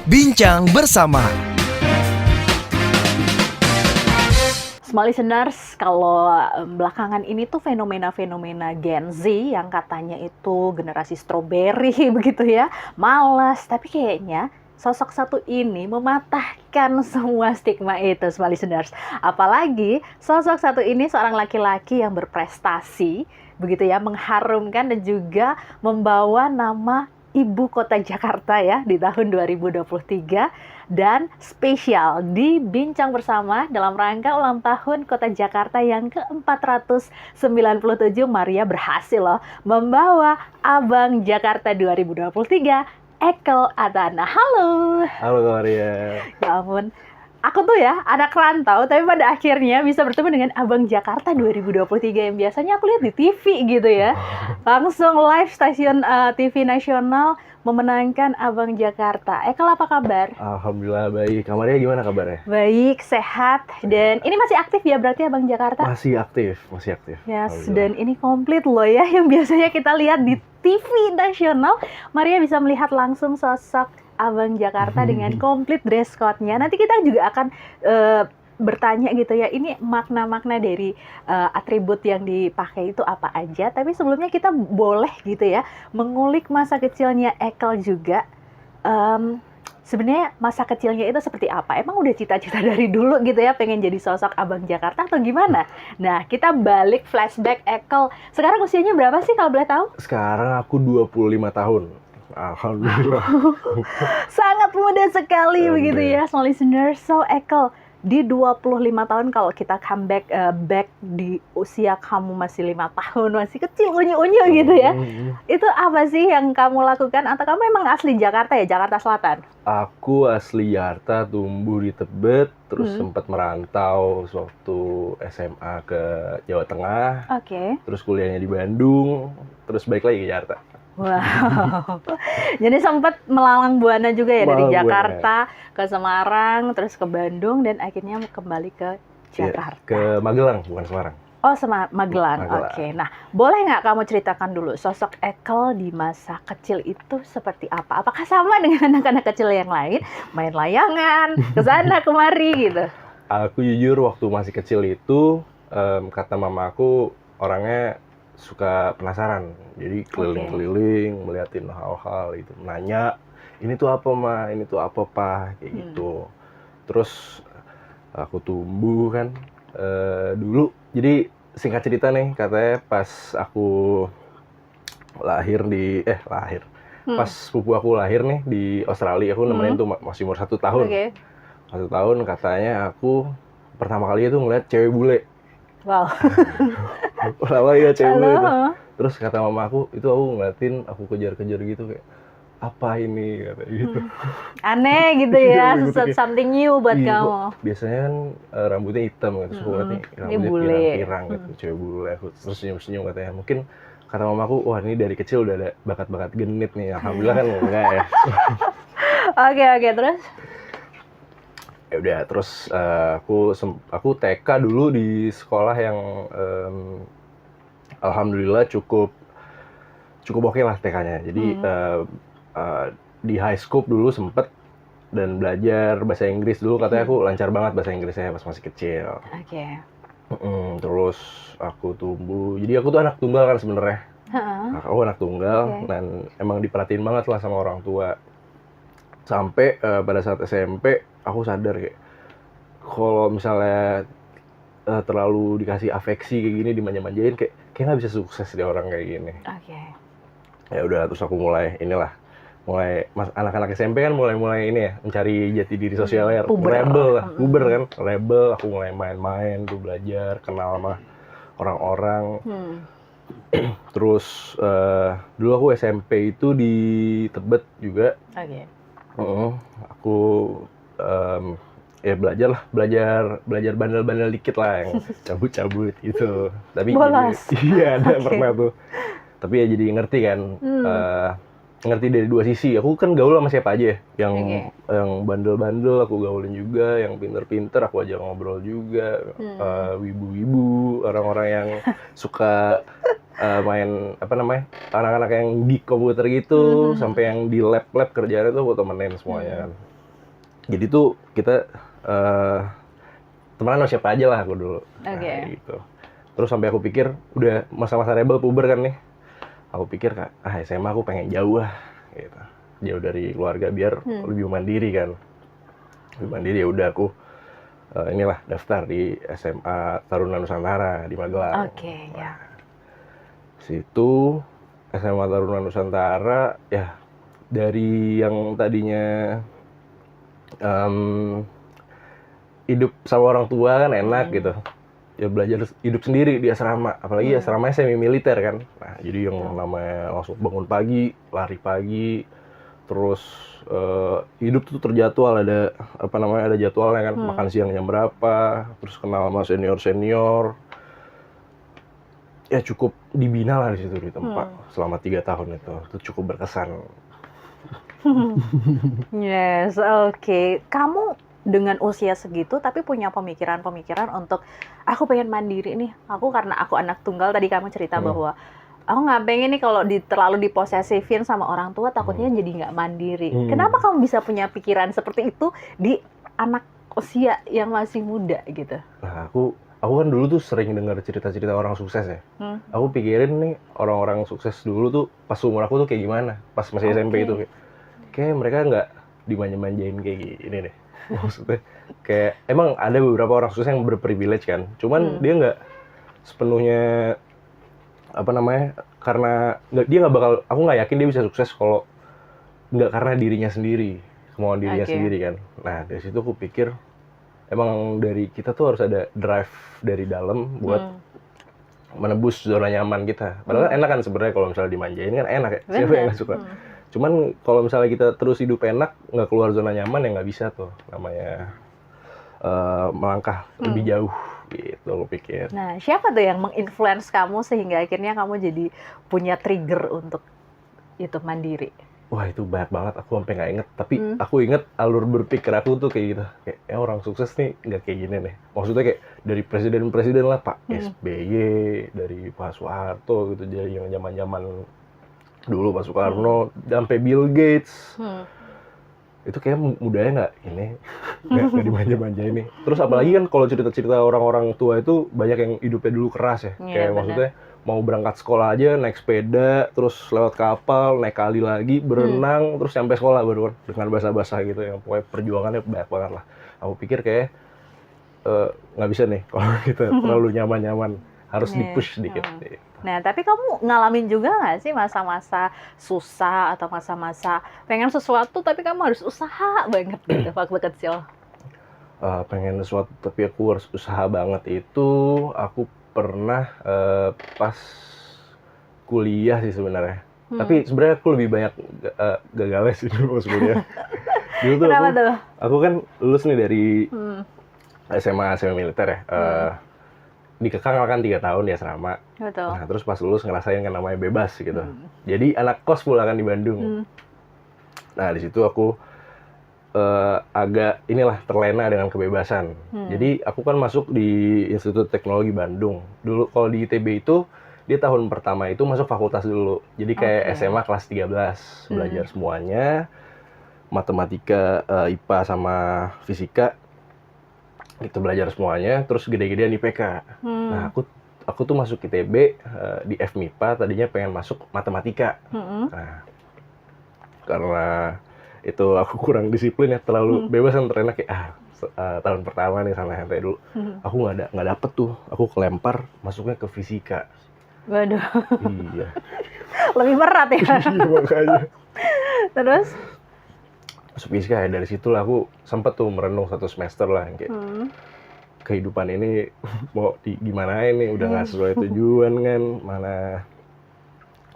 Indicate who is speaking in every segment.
Speaker 1: Bincang bersama.
Speaker 2: Small listeners, kalau belakangan ini tuh fenomena-fenomena Gen Z yang katanya itu generasi strawberry begitu ya, malas, tapi kayaknya sosok satu ini mematahkan semua stigma itu, small listeners. Apalagi sosok satu ini seorang laki-laki yang berprestasi, begitu ya, mengharumkan dan juga membawa nama Ibu Kota Jakarta ya di tahun 2023 dan spesial di Bincang Bersama dalam rangka ulang tahun Kota Jakarta yang ke-497. Maria berhasil loh membawa Abang Jakarta 2023, Ekel Adana. Halo.
Speaker 3: Halo Maria.
Speaker 2: Ya ampun. Aku tuh ya anak rantau, tapi pada akhirnya bisa bertemu dengan Abang Jakarta 2023 yang biasanya aku lihat di TV gitu ya. Langsung live stasiun TV nasional memenangkan Abang Jakarta. Ekel, apa kabar?
Speaker 3: Alhamdulillah baik. Maria gimana kabarnya?
Speaker 2: Baik, sehat. Dan ini masih aktif ya berarti Abang Jakarta?
Speaker 3: Masih aktif.
Speaker 2: Yes, dan ini komplit loh ya, yang biasanya kita lihat di TV nasional. Maria bisa melihat langsung sosok Abang Jakarta dengan komplit dress code-nya. Nanti kita juga akan bertanya gitu ya, ini makna-makna dari atribut yang dipakai itu apa aja. Tapi sebelumnya kita boleh gitu ya mengulik masa kecilnya Ekel juga. Sebenarnya masa kecilnya itu seperti apa? Emang udah cita-cita dari dulu gitu ya pengen jadi sosok Abang Jakarta atau gimana? Nah, kita balik flashback Ekel. Sekarang usianya berapa sih kalau boleh tahu?
Speaker 3: Sekarang aku 25 tahun. Alhamdulillah.
Speaker 2: Sangat muda sekali begitu ya, small listeners. So, Ekel, di 25 tahun kalau kita comeback back di usia kamu masih 5 tahun, masih kecil, unyu-unyu gitu ya. Itu apa sih yang kamu lakukan? Atau kamu emang asli Jakarta ya, Jakarta Selatan?
Speaker 3: Aku asli Jakarta, tumbuh di Tebet, terus sempat merantau waktu SMA ke Jawa Tengah.
Speaker 2: Oke.
Speaker 3: Terus kuliahnya di Bandung, terus balik lagi ke Jakarta.
Speaker 2: Wow. Jadi sempat melalang buana juga ya dari
Speaker 3: Melalang
Speaker 2: Jakarta ke Semarang, terus ke Bandung, dan akhirnya kembali ke Jakarta.
Speaker 3: Ke Magelang, bukan Semarang.
Speaker 2: Oh, Magelang. Oke. Nah, boleh nggak kamu ceritakan dulu sosok Ekel di masa kecil itu seperti apa? Apakah sama dengan anak-anak kecil yang lain, main layangan, ke sana kemari gitu?
Speaker 3: Aku jujur waktu masih kecil itu, kata mama aku orangnya suka penasaran, jadi keliling-keliling, melihatin hal-hal itu, nanya, ini tuh apa ma, ini tuh apa pa, kayak gitu. Terus aku tumbuh kan, dulu, jadi singkat cerita nih, katanya pas aku pas sepupu aku lahir nih di Australia, aku nemenin tuh masih umur 1 tahun. 1 tahun katanya aku pertama kali itu ngeliat cewek bule.
Speaker 2: Wow.
Speaker 3: Pertama ya cewek bule itu. Terus kata mama aku, itu aku ngeliatin, aku kejar-kejar gitu kayak, apa ini, kata gitu.
Speaker 2: Aneh gitu ya, something new buat kamu.
Speaker 3: Biasanya kan rambutnya hitam gitu, terus aku ngeliatnya rambutnya pirang-pirang gitu, cewek bule. Aku terus senyum-senyum katanya, mungkin kata mama aku, wah ini dari kecil udah ada bakat-bakat genit nih. Alhamdulillah kan enggak ya.
Speaker 2: Oke, terus?
Speaker 3: Ya udah, terus aku TK dulu di sekolah yang alhamdulillah cukup oke lah TK-nya. Jadi di high school dulu sempet, dan belajar bahasa Inggris dulu, katanya aku lancar banget bahasa Inggrisnya pas masih kecil.
Speaker 2: Oke.
Speaker 3: Terus aku tumbuh, jadi aku tuh anak tunggal kan sebenarnya. Aku anak tunggal, dan emang diperhatiin banget lah sama orang tua. Sampai pada saat SMP aku sadar kayak, kalau misalnya terlalu dikasih afeksi kayak gini, dimanja-manjain, kayak nggak bisa sukses deh orang kayak gini.
Speaker 2: Oke.
Speaker 3: Ya udah, terus aku mulai anak-anak SMP kan mulai ini ya, mencari jati diri sosialnya, puber kan, rebel. Aku mulai main-main tuh, belajar, kenal sama orang-orang. Terus dulu aku SMP itu di Tebet juga.
Speaker 2: Oke.
Speaker 3: Aku ya belajar bandel-bandel dikit lah, yang cabut-cabut gitu. Tapi
Speaker 2: bolos.
Speaker 3: Iya, ada pernah tuh. Tapi ya jadi ngerti kan, ngerti dari dua sisi. Aku kan gaul sama siapa aja, yang bandel-bandel aku gaulin juga, yang pinter-pinter aku ajak ngobrol juga, wibu-wibu, orang-orang yang suka main anak-anak yang geek komputer gitu, sampai yang di lab kerjaan itu aku temenin semuanya kan. Jadi tuh kita temenan sama siapa aja lah aku dulu.
Speaker 2: Oke.
Speaker 3: Nah, gitu. Terus sampai aku pikir udah masa-masa rebel puber kan nih. Aku pikir SMA aku pengen jauh lah gitu. Jauh dari keluarga biar lebih mandiri kan. Lebih mandiri ya udah aku inilah daftar di SMA Taruna Nusantara di Magelang.
Speaker 2: Oke, ya.
Speaker 3: Situ SMA Taruna Nusantara ya dari yang tadinya hidup sama orang tua kan enak gitu. Ya belajar hidup sendiri di asrama, apalagi asramanya semi militer kan. Nah, jadi yang namanya langsung bangun pagi, lari pagi, terus hidup tuh terjadwal, ada ada jadwalnya kan, makan siang jam berapa, terus kenal sama senior. Ya cukup dibina lah di situ di tempat selama 3 tahun itu cukup berkesan.
Speaker 2: Yes, oke. Kamu dengan usia segitu tapi punya pemikiran-pemikiran untuk aku pengen mandiri nih. Aku karena aku anak tunggal tadi kamu cerita bahwa aku nggak pengen nih kalau terlalu diposesifin sama orang tua takutnya jadi nggak mandiri. Kenapa kamu bisa punya pikiran seperti itu di anak usia yang masih muda gitu?
Speaker 3: Nah, aku kan dulu tuh sering dengar cerita-cerita orang sukses ya. Aku pikirin nih orang-orang sukses dulu tuh pas umur aku tuh kayak gimana, pas masih SMP itu kayak mereka nggak dimanja-manjain kayak gini deh. Maksudnya kayak emang ada beberapa orang sukses yang berprivilege kan, cuman dia nggak sepenuhnya karena dia nggak bakal, aku nggak yakin dia bisa sukses kalau nggak karena dirinya sendiri, kemauan dirinya sendiri kan. Nah dari situ aku pikir emang dari kita tuh harus ada drive dari dalam buat menembus zona nyaman kita. Padahal enak kan sebenarnya kalau misalnya dimanjain kan enak ya, siapa yang nggak suka. Cuman kalau misalnya kita terus hidup enak, nggak keluar zona nyaman ya nggak bisa tuh namanya melangkah lebih jauh gitu aku pikir.
Speaker 2: Nah, siapa tuh yang menginfluence kamu sehingga akhirnya kamu jadi punya trigger untuk itu mandiri?
Speaker 3: Wah itu banyak banget, aku sampai nggak inget. Tapi aku inget alur berpikir aku tuh kayak gitu. Kayak orang sukses nih nggak kayak gini nih. Maksudnya kayak dari presiden-presiden lah, Pak SBY, dari Pak Soeharto gitu, dari yang zaman-zaman dulu Pak Soekarno, sampai Bill Gates. Itu kayak mudanya nggak ini, nggak dimanja-manja ini. Terus apalagi kan kalau cerita-cerita orang-orang tua itu banyak yang hidupnya dulu keras ya. Kayak maksudnya mau berangkat sekolah aja naik sepeda, terus lewat kapal, naik kali lagi, berenang, terus sampai sekolah baru dengan basah-basah gitu. Yang pokoknya perjuangannya banyak banget lah. Aku pikir kayak nggak bisa nih kalau kita terlalu nyaman-nyaman, harus di-push sedikit.
Speaker 2: Nah, tapi kamu ngalamin juga nggak sih masa-masa susah atau masa-masa pengen sesuatu tapi kamu harus usaha banget gitu waktu kecil?
Speaker 3: Pengen sesuatu tapi aku harus usaha banget itu aku pernah pas kuliah sih sebenarnya. Tapi sebenarnya aku lebih banyak gagalnya sih dulu pas kuliah. Dulu tuh aku kan lulus nih dari SMA militer ya. Dikekang kan 3 tahun di asrama.
Speaker 2: Betul.
Speaker 3: Nah, terus pas lulus ngerasain kan namanya bebas gitu. Jadi anak kos pula kan di Bandung. Nah, di situ aku agak terlena dengan kebebasan. Jadi aku kan masuk di Institut Teknologi Bandung. Dulu kalau di ITB itu dia tahun pertama itu masuk fakultas dulu. Jadi kayak SMA kelas 13, belajar semuanya. Matematika, IPA sama fisika. Itu belajar semuanya, terus gede-gedean IPK. Nah, aku tuh masuk ITB di FMIPA, tadinya pengen masuk matematika. Nah, karena itu aku kurang disiplin ya, terlalu bebas dan terenak ya. Tahun pertama nih santai-santai dulu. Aku nggak dapet tuh, aku kelempar masuknya ke fisika.
Speaker 2: Waduh.
Speaker 3: Iya.
Speaker 2: Lebih berat ya.
Speaker 3: Iya makanya.
Speaker 2: Terus?
Speaker 3: Masuk fisika ya, dari situ lah aku sempet tuh merenung 1 semester lah kayak kehidupan ini mau gimana ini, udah nggak sesuai tujuan kan, mana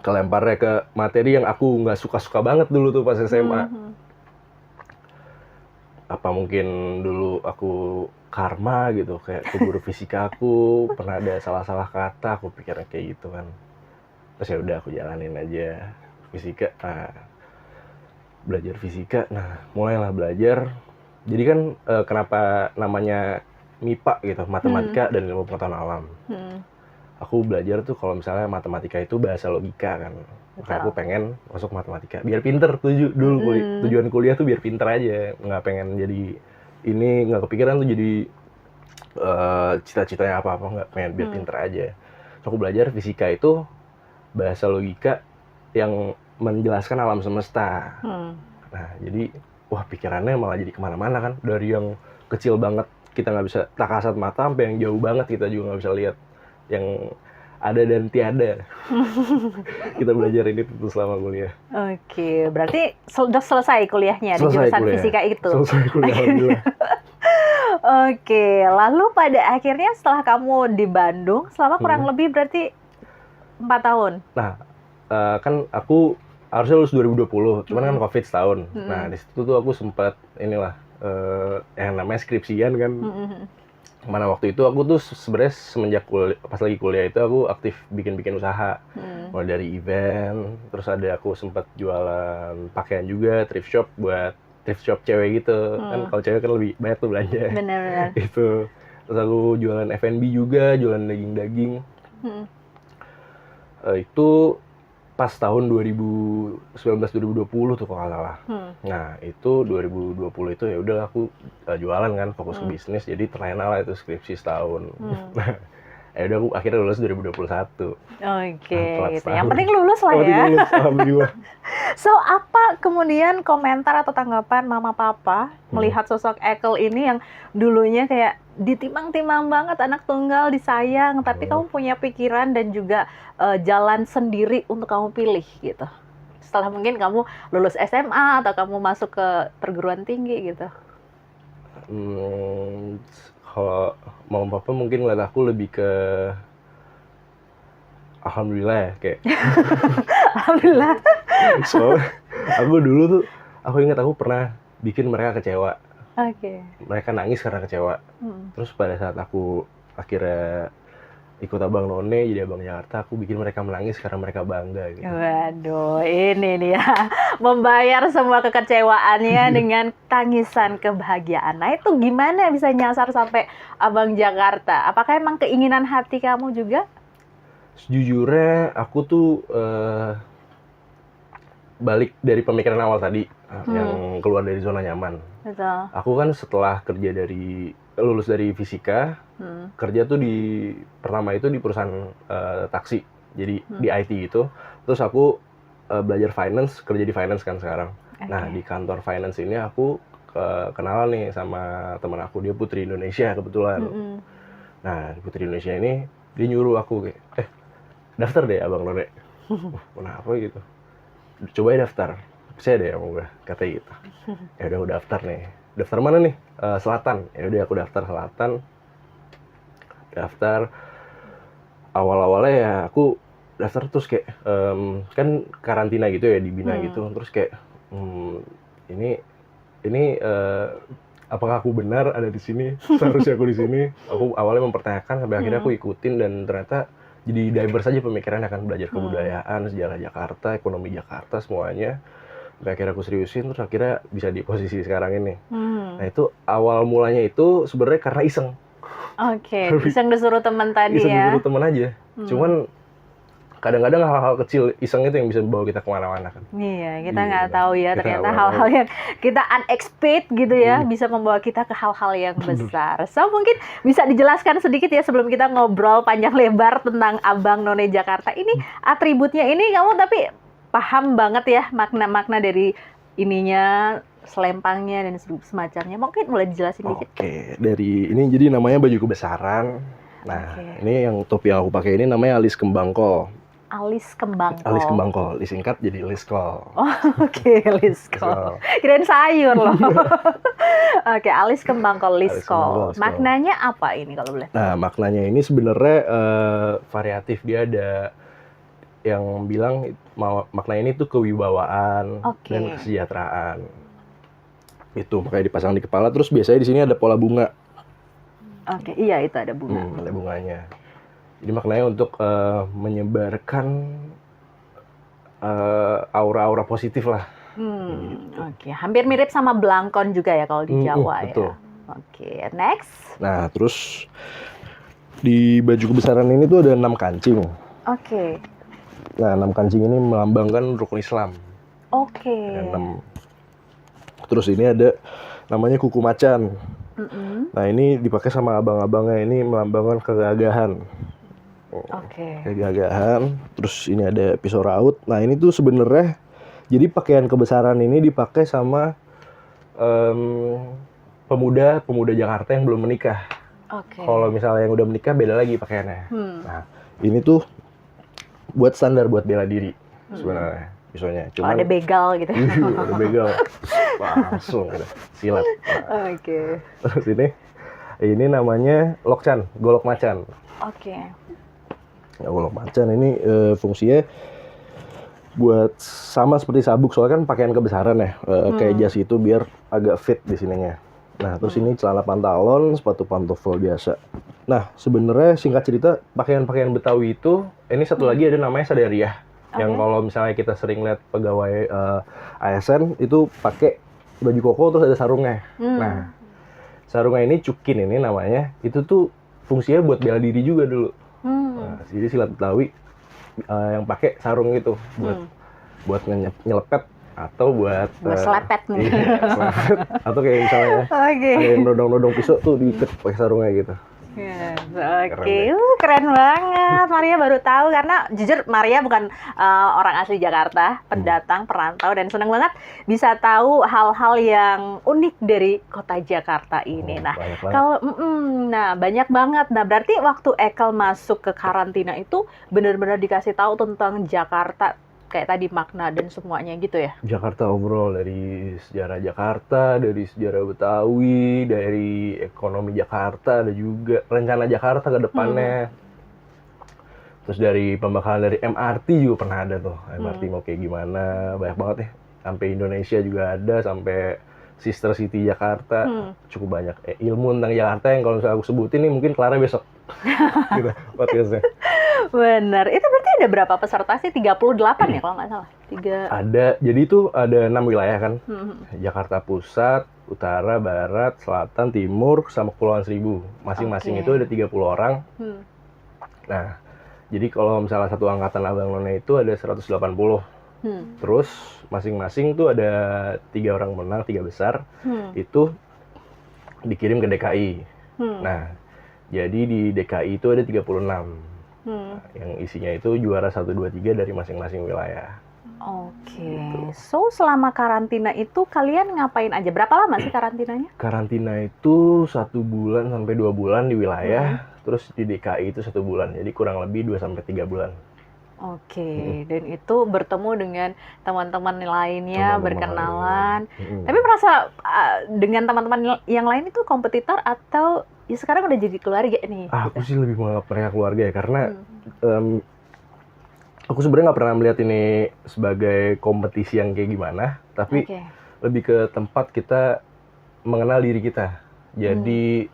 Speaker 3: kelemparnya ke materi yang aku nggak suka-suka banget dulu tuh pas SMA. Apa mungkin dulu aku karma gitu, kayak ke guru fisika aku pernah ada salah-salah kata, aku pikirnya kayak gitu kan. Terus ya udah aku jalanin aja fisika. Belajar fisika, nah mulailah belajar. Jadi kan kenapa namanya MIPA gitu, matematika dan ilmu pengetahuan alam. aku belajar tuh kalau misalnya matematika itu bahasa logika kan. Makanya aku pengen masuk matematika biar pinter dulu tujuan kuliah tuh biar pinter aja, nggak pengen jadi ini, nggak kepikiran tuh jadi cita-citanya apa-apa, nggak pengen biar pinter aja. So, aku belajar fisika itu bahasa logika yang menjelaskan alam semesta. Nah jadi wah pikirannya malah jadi kemana-mana kan, dari yang kecil banget kita nggak bisa tak kasat mata sampai yang jauh banget kita juga nggak bisa lihat yang ada dan tiada. Kita belajar ini tentu selama kuliah.
Speaker 2: Oke, berarti sudah selesai kuliahnya di jurusan fisika itu.
Speaker 3: Selesai kuliah, alhamdulillah.
Speaker 2: Oke, lalu pada akhirnya setelah kamu di Bandung selama kurang lebih berarti 4 tahun.
Speaker 3: Nah, kan aku harusnya lulus 2020, cuman kan COVID setahun. Nah, di situ tuh aku sempat inilah yang namanya skripsian kan. Mana waktu itu aku tuh sebenarnya semenjak pas lagi kuliah itu aku aktif bikin usaha. Mulai dari event, terus ada aku sempat jualan pakaian juga, thrift shop cewek gitu. Kan kalau cewek kan lebih banyak tuh belanja.
Speaker 2: Benar.
Speaker 3: Itu. Terus aku jualan F&B juga, jualan daging-daging. Itu pas tahun 2019-2020 tuh kalau nggak salah. Nah itu 2020 itu ya udah aku jualan kan, fokus ke bisnis, jadi terlena lah itu skripsi setahun. Nah ya udah aku akhirnya lulus 2021.
Speaker 2: Oke, gitu. Yang penting lulus lah ya.
Speaker 3: Alhamdulillah.
Speaker 2: So apa kemudian komentar atau tanggapan mama papa melihat sosok Ekel ini yang dulunya kayak ditimang-timang banget, anak tunggal disayang, tapi kamu punya pikiran dan juga jalan sendiri untuk kamu pilih gitu. Setelah mungkin kamu lulus SMA atau kamu masuk ke perguruan tinggi gitu.
Speaker 3: Kalau mama papa mungkin ngeliat aku lebih ke alhamdulillah ya, kayak
Speaker 2: alhamdulillah.
Speaker 3: soalnya aku dulu tuh, aku ingat aku pernah bikin mereka kecewa. Mereka nangis karena kecewa. Terus pada saat aku akhirnya ikut Abang None jadi Abang Jakarta, aku bikin mereka menangis karena mereka bangga gitu.
Speaker 2: Waduh, ini nih ya, membayar semua kekecewaannya dengan tangisan kebahagiaan. Nah itu gimana bisa nyasar sampai Abang Jakarta? Apakah emang keinginan hati kamu juga?
Speaker 3: Sejujurnya aku tuh balik dari pemikiran awal tadi, yang keluar dari zona nyaman.
Speaker 2: Betul.
Speaker 3: Aku kan setelah lulus dari fisika, kerja tuh pertama itu di perusahaan taksi, jadi di IT gitu. Terus aku belajar finance, kerja di finance kan sekarang. Nah di kantor finance ini aku kenalan nih sama teman aku, dia Putri Indonesia kebetulan. Nah di Putri Indonesia ini dia nyuruh aku kayak, daftar deh Abang None. Kenapa gitu? Coba ya daftar, saya deh yang gue kata gitu. Ya udah aku daftar nih. Daftar mana nih? Selatan. Ya udah aku daftar Selatan. Daftar awal-awalnya ya aku daftar terus kayak kan karantina gitu ya di Bina gitu. Terus kayak ini apakah aku benar ada di sini? Seharusnya aku di sini. Aku awalnya mempertanyakan sampai akhirnya aku ikutin dan ternyata jadi diverse aja pemikirannya, akan belajar kebudayaan, sejarah Jakarta, ekonomi Jakarta, semuanya. Sampai akhirnya aku seriusin, terus akhirnya bisa di posisi sekarang ini. Nah itu awal mulanya itu sebenarnya karena iseng.
Speaker 2: Iseng disuruh teman tadi
Speaker 3: iseng
Speaker 2: ya?
Speaker 3: Iseng disuruh teman aja. Cuman kadang-kadang hal-hal kecil iseng itu yang bisa membawa kita kemana-mana kan.
Speaker 2: Iya, kita nggak tahu ya ternyata hal-hal yang kita unexpected gitu ya bisa membawa kita ke hal-hal yang besar. So mungkin bisa dijelaskan sedikit ya sebelum kita ngobrol panjang lebar tentang Abang None Jakarta ini, atributnya ini kamu tapi paham banget ya makna-makna dari ininya, selempangnya dan semacamnya. Mungkin mulai dijelasin dikit.
Speaker 3: Dari ini jadi namanya baju kebesaran. Nah, ini yang topi yang aku pakai ini namanya alis kembangkol.
Speaker 2: Alis kembangkol.
Speaker 3: Alis kembangkol, disingkat jadi liskol.
Speaker 2: Liskol. Kirain sayur loh. Alis kembangkol, liskol. Maknanya apa ini kalau boleh?
Speaker 3: Nah, maknanya ini sebenarnya variatif. Dia ada yang bilang maknanya ini tuh kewibawaan dan kesejahteraan. Itu makanya dipasang di kepala. Terus biasanya di sini ada pola bunga.
Speaker 2: Iya itu ada bunga.
Speaker 3: Ada bunganya. Jadi maknanya untuk menyebarkan aura-aura positif lah.
Speaker 2: Hampir mirip sama belangkon juga ya kalau di Jawa
Speaker 3: betul.
Speaker 2: ya. Next.
Speaker 3: Nah terus Di baju kebesaran ini tuh ada 6 kancing.
Speaker 2: Oke.
Speaker 3: Nah, 6 kancing ini melambangkan rukun Islam.
Speaker 2: Oke.
Speaker 3: Ada 6. Terus ini ada namanya kuku macan. Nah, ini dipakai sama abang-abangnya, ini melambangkan kegagahan.
Speaker 2: Oke.
Speaker 3: Kegagahan. Terus ini ada pisau raut. Nah, ini tuh sebenarnya jadi pakaian kebesaran ini dipakai sama pemuda Jakarta yang belum menikah.
Speaker 2: Oke.
Speaker 3: Kalau misalnya yang udah menikah beda lagi pakaiannya. Nah, ini tuh buat standar buat bela diri sebenarnya pisaunya. Cuman
Speaker 2: ada begal gitu.
Speaker 3: ada begal. Langsung gitu. Silat. Nah.
Speaker 2: Oke.
Speaker 3: Terus ini namanya lokcan, golok macan.
Speaker 2: Oke.
Speaker 3: Nah, golok macan ini fungsinya buat sama seperti sabuk, soalnya kan pakaian kebesaran ya, kayak jas itu biar agak fit di sininya. Nah, terus ini celana pantalon, sepatu pantofel biasa. Nah, sebenarnya singkat cerita, pakaian-pakaian Betawi itu, ini satu lagi ada namanya sadariah. Yang kalau misalnya kita sering lihat pegawai ASN itu pakai baju koko terus ada sarungnya. Nah, sarungnya ini cukin ini namanya, itu tuh fungsinya buat bela diri juga dulu. Nah, jadi silat Betawi yang pakai sarung itu buat nyelepet atau buat
Speaker 2: selepet nih.
Speaker 3: Iya, selepet. Atau kayak misalnya ada yang nodong-nodong pisau tuh diikat pakai sarungnya gitu.
Speaker 2: Yes, oke. Keren banget. Maria baru tahu karena jujur Maria bukan orang asli Jakarta, pendatang, perantau, dan senang banget bisa tahu hal-hal yang unik dari kota Jakarta ini. Nah, kalau banyak banget. Nah, berarti waktu Ekel masuk ke karantina itu benar-benar dikasih tahu tentang Jakarta kayak tadi makna dan semuanya gitu ya?
Speaker 3: Jakarta overall, dari sejarah Jakarta, dari sejarah Betawi, dari ekonomi Jakarta, ada juga rencana Jakarta ke depannya. Terus dari pembakaran dari MRT juga pernah ada tuh, MRT mau kayak gimana, banyak banget ya. Sampai Indonesia juga ada, sampai Sister City Jakarta, cukup banyak. Ilmu tentang Jakarta yang kalau misalnya aku sebutin nih mungkin kelarnya besok. Gitu, podcastnya.
Speaker 2: Bener, itu berarti ada berapa peserta sih? 38 ya kalau nggak salah?
Speaker 3: Ada, jadi itu ada 6 wilayah kan. Jakarta Pusat, Utara, Barat, Selatan, Timur, sama Kepulauan Seribu. Masing-masing itu ada 30 orang. Nah, jadi kalau misalnya satu angkatan Abang None itu ada 180. Terus masing-masing tuh ada 3 orang menang, 3 besar. Itu dikirim ke DKI. Nah, jadi di DKI itu ada 36. Yang isinya itu juara 1, 2, 3 dari masing-masing wilayah.
Speaker 2: Oke. So, selama karantina itu kalian ngapain aja? Berapa lama sih karantinanya?
Speaker 3: Karantina itu 1 bulan sampai 2 bulan di wilayah. Terus di DKI itu 1 bulan. Jadi kurang lebih 2 sampai 3 bulan.
Speaker 2: Oke. Dan itu bertemu dengan teman-teman lainnya, berkenalan. Tapi merasa dengan teman-teman yang lain itu kompetitor atau ya sekarang udah jadi keluarga nih?
Speaker 3: Aku sih lebih menganggap mereka keluarga ya, karena aku sebenarnya nggak pernah melihat ini sebagai kompetisi yang kayak gimana, tapi lebih ke tempat kita mengenal diri kita. Jadi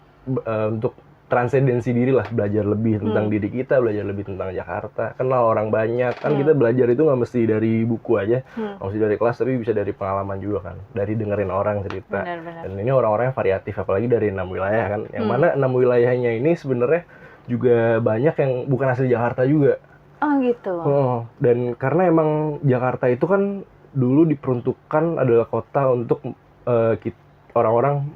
Speaker 3: untuk transendensi diri lah, belajar lebih tentang diri kita, belajar lebih tentang Jakarta, kenal orang banyak. Kan kita belajar itu nggak mesti dari buku aja, nggak mesti dari kelas, tapi bisa dari pengalaman juga kan, dari dengerin orang cerita. Dan ini orang-orangnya variatif, apalagi dari 6 wilayah kan, yang mana 6 wilayahnya ini sebenarnya juga banyak yang bukan asli Jakarta juga.
Speaker 2: Oh gitu.
Speaker 3: Dan karena emang Jakarta itu kan dulu diperuntukkan adalah kota untuk orang-orang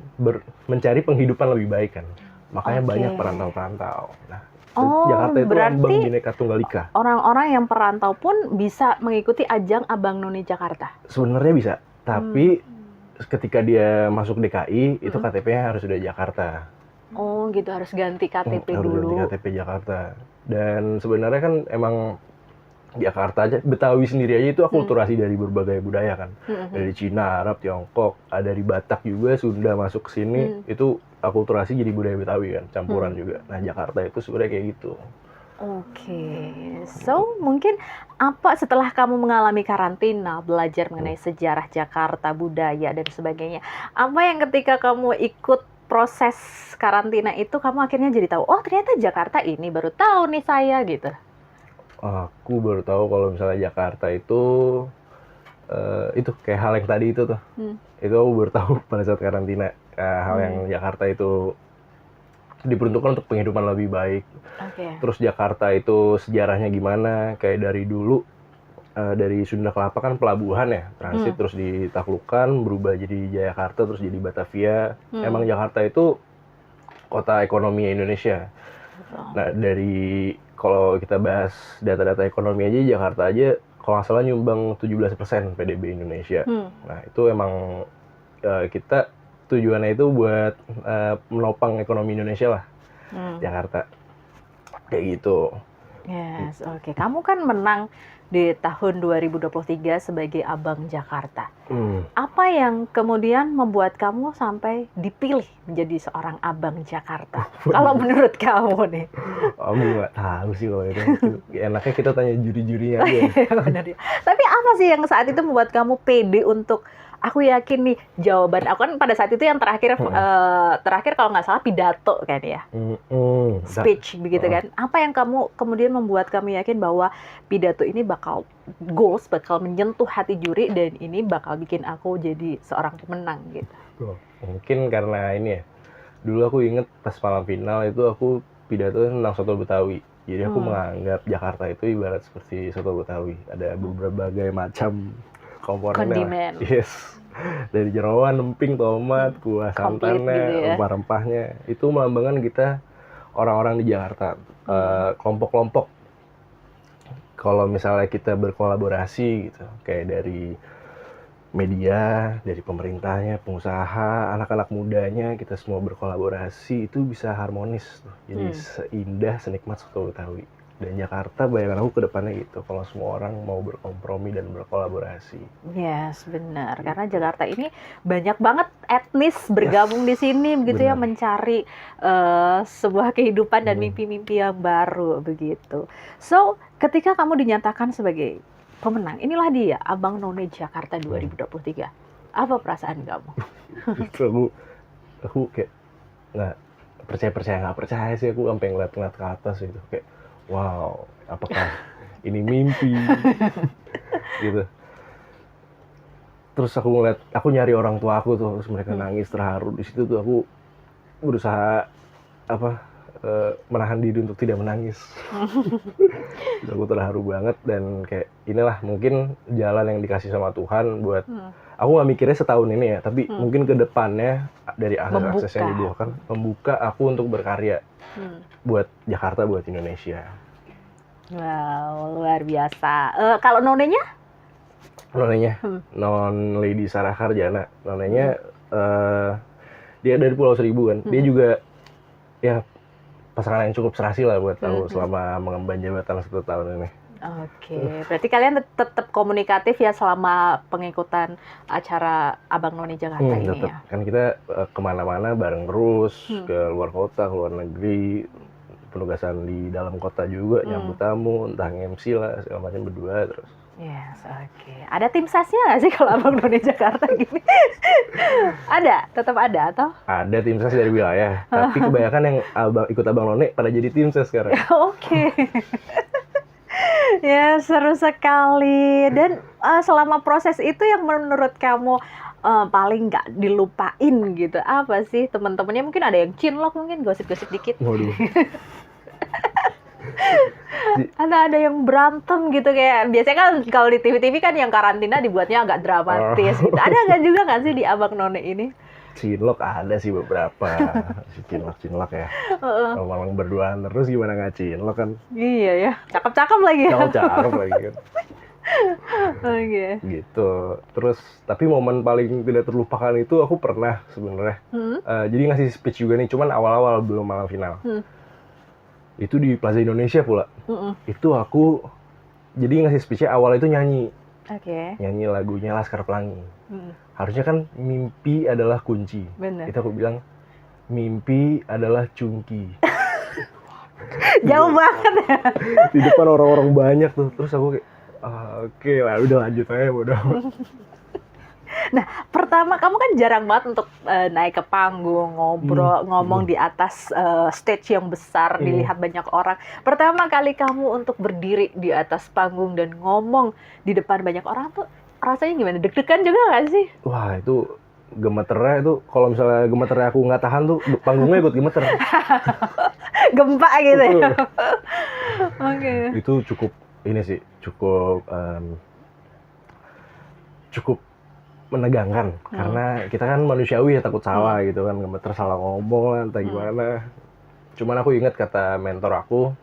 Speaker 3: mencari penghidupan lebih baik kan. Makanya banyak perantau-perantau. Nah, Jakarta itu lambang Bhinneka Tunggal Ika.
Speaker 2: Orang-orang yang perantau pun bisa mengikuti ajang Abang None Jakarta?
Speaker 3: Sebenarnya bisa, tapi ketika dia masuk DKI, itu KTP-nya harus sudah Jakarta.
Speaker 2: Oh gitu, harus ganti KTP dulu.
Speaker 3: Harus ganti KTP Jakarta. Dan sebenarnya kan emang Jakarta aja, Betawi sendiri aja itu akulturasi dari berbagai budaya kan. Dari Cina, Arab, Tiongkok, ada dari Batak juga, Sunda masuk ke sini, itu akulturasi jadi budaya Betawi kan, campuran juga. Nah, Jakarta itu sebenarnya kayak gitu.
Speaker 2: Oke. So, mungkin apa setelah kamu mengalami karantina, belajar mengenai sejarah Jakarta, budaya, dan sebagainya, apa yang ketika kamu ikut proses karantina itu, kamu akhirnya jadi tahu, oh ternyata Jakarta ini, baru tahu nih saya, gitu?
Speaker 3: Aku baru tahu kalau misalnya Jakarta itu kayak hal yang tadi itu tuh. Itu aku baru tahu pada saat karantina. Hal yang Jakarta itu diperuntukkan untuk penghidupan lebih baik.
Speaker 2: Oke.
Speaker 3: Terus Jakarta itu sejarahnya gimana? Kayak dari dulu dari Sunda Kelapa kan pelabuhan ya, transit terus ditaklukkan berubah jadi Jayakarta terus jadi Batavia. Emang Jakarta itu kota ekonomi Indonesia.
Speaker 2: Betul.
Speaker 3: Nah, dari kalau kita bahas data-data ekonomi aja, Jakarta aja kalau nggak salah nyumbang 17% PDB Indonesia. Nah, itu emang kita tujuannya itu buat menopang ekonomi Indonesia lah, Jakarta. Kayak gitu.
Speaker 2: Yes, oke. Kamu kan menang di tahun 2023 sebagai Abang Jakarta. Apa yang kemudian membuat kamu sampai dipilih menjadi seorang Abang Jakarta? Kalau menurut kamu nih.
Speaker 3: Kamu nggak tahu sih kalau itu. Enaknya kita tanya juri-jurinya aja.
Speaker 2: Benar ya. Tapi apa sih yang saat itu membuat kamu pede untuk aku yakin nih jawaban aku kan pada saat itu yang terakhir terakhir kalau nggak salah pidato kan ya, speech begitu kan. Apa yang kamu kemudian membuat kami yakin bahwa pidato ini bakal goals, bakal menyentuh hati juri dan ini bakal bikin aku jadi seorang pemenang gitu?
Speaker 3: Mungkin karena ini ya. Dulu aku inget pas malam final itu aku pidato tentang soto Betawi. Jadi aku menganggap Jakarta itu ibarat seperti soto Betawi. Ada berbagai macam komponennya.
Speaker 2: Kondimen.
Speaker 3: Yes. Dari jeroan, emping, tomat, kuah santannya,
Speaker 2: gitu ya.
Speaker 3: rempah-rempahnya. Itu melambangkan kita orang-orang di Jakarta. Kelompok-kelompok. Kalau misalnya kita berkolaborasi gitu, kayak dari media, dari pemerintahnya, pengusaha, anak-anak mudanya, kita semua berkolaborasi, itu bisa harmonis tuh. Jadi seindah, senikmat soto Betawi. Dan Jakarta bayangan aku ke depannya gitu, kalau semua orang mau berkompromi dan berkolaborasi.
Speaker 2: Yes, benar. Karena Jakarta ini banyak banget etnis bergabung di sini begitu ya, mencari sebuah kehidupan dan mimpi-mimpi yang baru begitu. So, ketika kamu dinyatakan sebagai pemenang, inilah dia Abang None Jakarta 2023. Apa perasaan kamu?
Speaker 3: Itu aku kayak nggak percaya sih, aku sampai ngeliat ke atas gitu, kayak wow, apakah ini mimpi? Gitu. Terus aku nyari orang tua aku tuh, terus mereka nangis terharu. Di situ tuh aku berusaha menahan diri untuk tidak menangis. Aku terharu banget dan kayak inilah mungkin jalan yang dikasih sama Tuhan buat aku nggak mikirnya setahun ini ya, tapi mungkin ke depannya dari akses yang dibukakan membuka aku untuk berkarya buat Jakarta, buat Indonesia.
Speaker 2: Wow, luar biasa. Kalau nonenya?
Speaker 3: Nonenya non Lady Sarah Karjana. Nonenya dia dari Pulau Seribu kan. Dia juga ya pasangan yang cukup serasi lah buat aku selama mengemban jabatan 1 tahun ini.
Speaker 2: Oke, berarti kalian tetap komunikatif ya selama pengikutan acara Abang None Jakarta ini
Speaker 3: tetep.
Speaker 2: ya?
Speaker 3: Kan kita kemana-mana bareng terus, ke luar kota, ke luar negeri, penugasan di dalam kota juga, nyambut tamu, entah MC lah, segala macam berdua terus.
Speaker 2: Yes, oke. Ada tim sesnya nggak sih kalau Abang None Jakarta gini? Ada? Tetap ada atau?
Speaker 3: Ada tim ses dari wilayah, tapi kebanyakan yang ikut Abang None pada jadi tim ses sekarang.
Speaker 2: Oke. Ya, seru sekali. Dan selama proses itu yang menurut kamu paling nggak dilupain gitu, apa sih? Teman-temannya mungkin ada yang cinlok, mungkin gosip-gosip dikit.
Speaker 3: Waduh.
Speaker 2: Ada yang berantem gitu, kayak biasanya kan kalau di TV-TV kan yang karantina dibuatnya agak dramatis gitu. Ada nggak juga nggak sih di Abang None ini?
Speaker 3: Cinlok ada sih beberapa. Cinlok ya. Kalau malang berduaan terus gimana nggak cinlok kan?
Speaker 2: Iya ya, cakep-cakep lagi ya.
Speaker 3: Cakep lagi kan.
Speaker 2: Oke.
Speaker 3: Gitu. Terus tapi momen paling tidak terlupakan itu aku pernah sebenarnya. Jadi ngasih speech juga nih, cuman awal-awal belum malam final. Itu di Plaza Indonesia pula. Itu aku jadi ngasih speech-nya awal itu nyanyi.
Speaker 2: Oke.
Speaker 3: Nyanyi lagunya Laskar Pelangi. Harusnya kan mimpi adalah kunci.
Speaker 2: Bener.
Speaker 3: Itu aku bilang mimpi adalah cungki.
Speaker 2: Jauh banget ya.
Speaker 3: Di depan orang-orang banyak tuh. Terus aku kayak oke lah, udah lanjut aja bodoh.
Speaker 2: Nah, pertama kamu kan jarang banget untuk naik ke panggung, ngobrol, ngomong di atas stage yang besar, dilihat banyak orang. Pertama kali kamu untuk berdiri di atas panggung dan ngomong di depan banyak orang tuh rasanya gimana? Deg-degan juga nggak sih?
Speaker 3: Wah, itu gemeternya itu kalau misalnya gemeternya aku nggak tahan tuh panggungnya ikut gemeter.
Speaker 2: Gempa gitu ya.
Speaker 3: Betul.
Speaker 2: Oke.
Speaker 3: Itu cukup ini sih, cukup menegangkan karena kita kan manusiawi ya, takut salah gitu kan, gemeter salah ngomong lah entah gimana. Cuman aku ingat kata mentor aku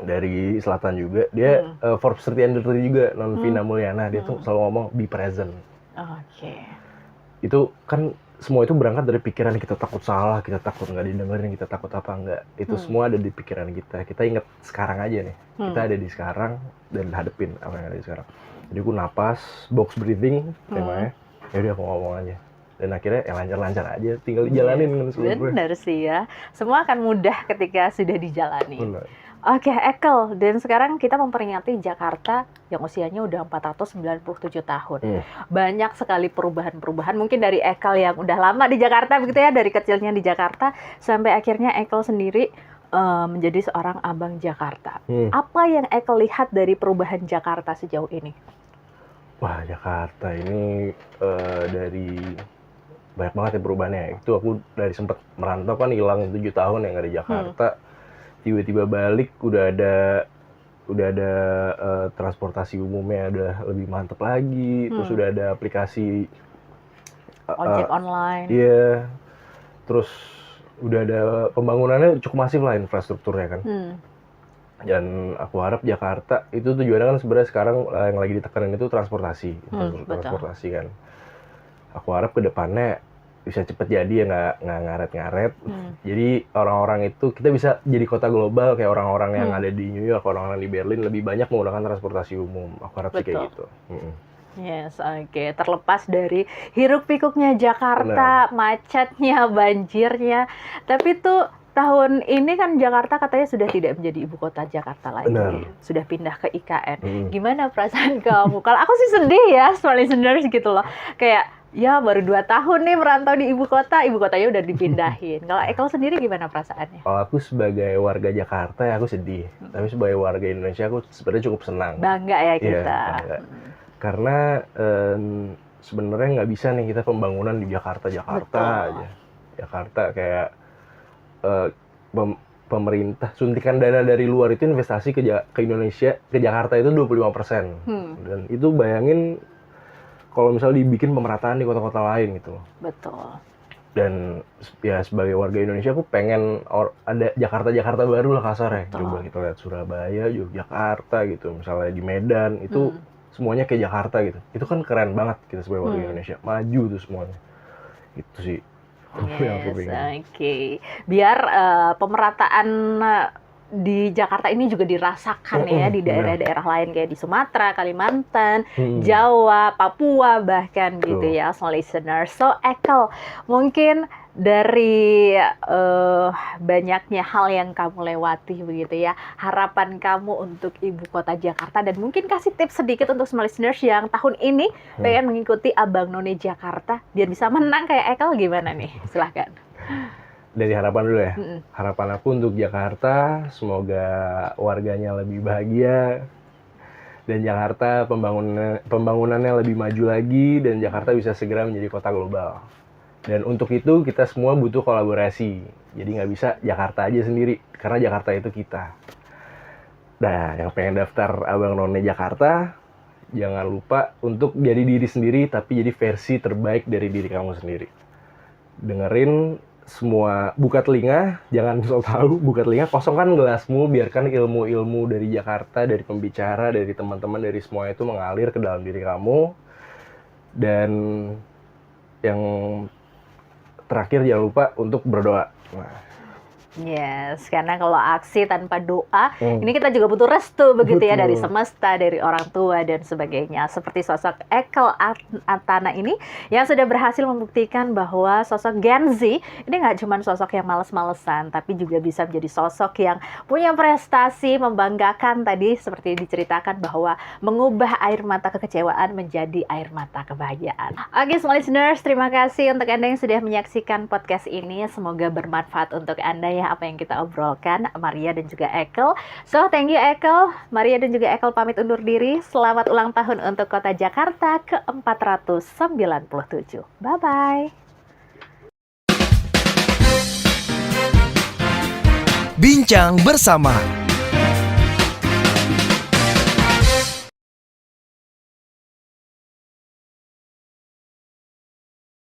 Speaker 3: dari selatan juga, dia Forbes 30 Under 30 juga, non Vina Mulyana, dia tuh selalu ngomong be present.
Speaker 2: Oke.
Speaker 3: Itu kan semua itu berangkat dari pikiran kita takut salah, kita takut nggak didengerin, kita takut apa enggak. Itu semua ada di pikiran kita. Kita ingat sekarang aja nih. Kita ada di sekarang dan hadepin apa yang ada di sekarang. Jadi aku napas, box breathing temanya. Ya udah aku ngomong aja. Dan akhirnya ya lancar-lancar aja, tinggal dijalanin kan seluruhnya.
Speaker 2: Benar sih ya. Semua akan mudah ketika sudah dijalani.
Speaker 3: Benar.
Speaker 2: Oke, Ekel. Dan sekarang kita memperingati Jakarta yang usianya udah 497 tahun. Banyak sekali perubahan-perubahan. Mungkin dari Ekel yang udah lama di Jakarta begitu ya, dari kecilnya di Jakarta sampai akhirnya Ekel sendiri menjadi seorang abang Jakarta. Apa yang Ekel lihat dari perubahan Jakarta sejauh ini?
Speaker 3: Wah, Jakarta ini dari banyak banget ya perubahannya. Itu aku dari sempat merantau kan, hilang 7 tahun yang nggak di Jakarta. Tiba-tiba balik udah ada transportasi umumnya udah lebih mantep lagi. Terus udah ada aplikasi
Speaker 2: ojek online.
Speaker 3: Iya. Terus udah ada pembangunannya cukup masif lah infrastrukturnya kan. Dan aku harap Jakarta itu tujuannya kan sebenarnya sekarang yang lagi ditekanin itu transportasi, transportasi kan. Aku harap ke depannya bisa cepet jadi ya, nggak ngaret-ngaret. Jadi orang-orang itu kita bisa jadi kota global kayak orang-orang yang ada di New York, orang-orang di Berlin lebih banyak menggunakan transportasi umum. Aku harap sih kayak gitu.
Speaker 2: Yes, oke. Terlepas dari hiruk-pikuknya Jakarta, macetnya, banjirnya, tapi tuh tahun ini kan Jakarta katanya sudah tidak menjadi ibu kota Jakarta lagi.
Speaker 3: Benar.
Speaker 2: Sudah pindah ke IKN. Gimana perasaan kamu? Kalau aku sih sedih ya, small listeners gitu loh. Kayak, ya baru 2 tahun nih merantau di ibu kotanya udah dipindahin. Kalau Ekel sendiri gimana perasaannya?
Speaker 3: Kalau aku sebagai warga Jakarta ya aku sedih. Tapi sebagai warga Indonesia aku sebenarnya cukup senang.
Speaker 2: Bangga ya kita.
Speaker 3: Iya, bangga. Karena sebenarnya nggak bisa nih kita pembangunan di Jakarta aja. Jakarta kayak pemerintah suntikan dana dari luar itu investasi ke Indonesia, ke Jakarta itu 25%. Dan itu bayangin kalau misalnya dibikin pemerataan di kota-kota lain gitu.
Speaker 2: Betul.
Speaker 3: Dan ya sebagai warga Indonesia aku pengen ada Jakarta baru lah kasarnya. Coba kita lihat Surabaya, Yogyakarta gitu. Misalnya di Medan itu semuanya kayak Jakarta gitu. Itu kan keren banget kita sebagai warga Indonesia. Maju tuh semuanya. Itu sih.
Speaker 2: Yes, oke. Biar pemerataan di Jakarta ini juga dirasakan ya di daerah-daerah lain kayak di Sumatera, Kalimantan, Jawa, Papua bahkan gitu ya, small listener. So Ekel, mungkin dari banyaknya hal yang kamu lewati begitu ya, harapan kamu untuk ibu kota Jakarta, dan mungkin kasih tips sedikit untuk small listeners yang tahun ini pengen mengikuti Abang None Jakarta biar bisa menang kayak Ekel, gimana nih? Silahkan.
Speaker 3: Dari harapan dulu ya. Harapan aku untuk Jakarta, semoga warganya lebih bahagia dan Jakarta pembangunannya lebih maju lagi dan Jakarta bisa segera menjadi kota global. Dan untuk itu kita semua butuh kolaborasi. Jadi nggak bisa Jakarta aja sendiri, karena Jakarta itu kita. Nah, yang pengen daftar Abang None Jakarta, jangan lupa untuk jadi diri sendiri, tapi jadi versi terbaik dari diri kamu sendiri. Dengerin semua, buka telinga, jangan so tahu, buka telinga, kosongkan gelasmu, biarkan ilmu-ilmu dari Jakarta, dari pembicara, dari teman-teman, dari semua itu mengalir ke dalam diri kamu. Dan yang terakhir jangan lupa untuk berdoa.
Speaker 2: Yes, karena kalau aksi tanpa doa, ini kita juga butuh restu begitu ya, dari semesta, dari orang tua dan sebagainya. Seperti sosok Ekel Atana ini yang sudah berhasil membuktikan bahwa sosok Gen Z ini nggak cuma sosok yang males-malesan, tapi juga bisa menjadi sosok yang punya prestasi, membanggakan tadi seperti diceritakan bahwa mengubah air mata kekecewaan menjadi air mata kebahagiaan. Oke, small listeners, terima kasih untuk Anda yang sudah menyaksikan podcast ini. Semoga bermanfaat untuk Anda yang ya apa yang kita obrolkan, Maria dan juga Ekel. So, thank you Ekel. Maria dan juga Ekel pamit undur diri. Selamat ulang tahun untuk Kota Jakarta ke-497. Bye-bye.
Speaker 1: Bincang bersama